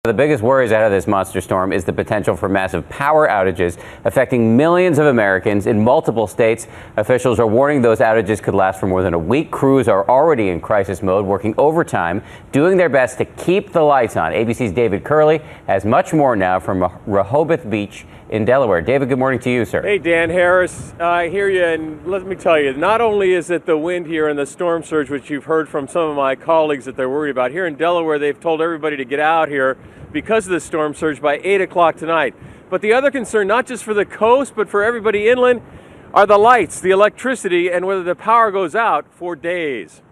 The biggest worries out of this monster storm is the potential for massive power outages affecting millions of Americans in multiple states. Officials are warning those outages could last for more than a week. Crews are already in crisis mode, working overtime, doing their best to keep the lights on. ABC's David Curley has much more now from Rehoboth Beach in Delaware. David, good morning to you, sir. Hey, Dan Harris. I hear you, and let me tell you, not only is it the wind here and the storm surge, which you've heard from some of my colleagues that they're worried about. Here in Delaware, they've told everybody to get out here because of the storm surge by 8 o'clock tonight. But the other concern, not just for the coast, but for everybody inland, are the lights, the electricity, and whether the power goes out for days.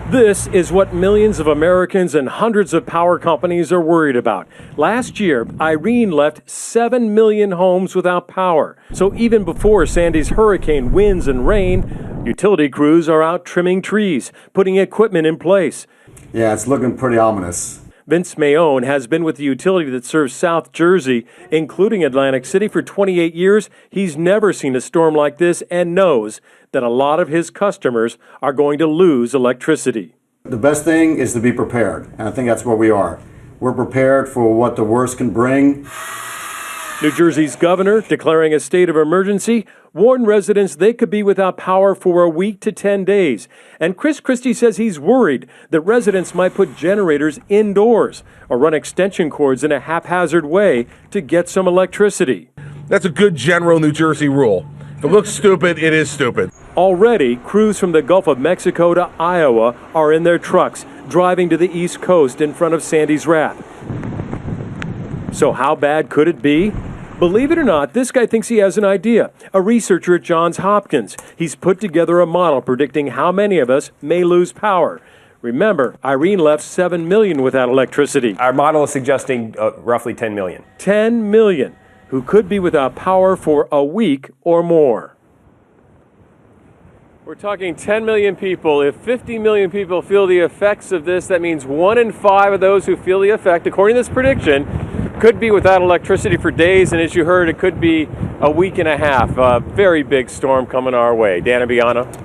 This is what millions of Americans and hundreds of power companies are worried about. Last year, Irene left 7 million homes without power. So even before Sandy's hurricane winds and rain, utility crews are out trimming trees, putting equipment in place. Yeah, it's looking pretty ominous. Vince Mayone has been with the utility that serves South Jersey, including Atlantic City, for 28 years. He's never seen a storm like this and knows that a lot of his customers are going to lose electricity. The best thing is to be prepared, and I think that's where we are. We're prepared for what the worst can bring. New Jersey's governor, declaring a state of emergency, warned residents they could be without power for a week to 10 days. And Chris Christie says he's worried that residents might put generators indoors or run extension cords in a haphazard way to get some electricity. That's a good general New Jersey rule. If it looks stupid, it is stupid. Already, crews from the Gulf of Mexico to Iowa are in their trucks, driving to the East Coast in front of Sandy's wrath. So how bad could it be? Believe it or not, this guy thinks he has an idea. A researcher at Johns Hopkins. He's put together a model predicting how many of us may lose power. Remember, Irene left 7 million without electricity. Our model is suggesting roughly 10 million. 10 million who could be without power for a week or more. We're talking 10 million people. If 50 million people feel the effects of this, that means 1 in 5 of those who feel the effect, according to this prediction, could be without electricity for days, and as you heard, it could be a week and a half. A very big storm coming our way. Dan and Biana.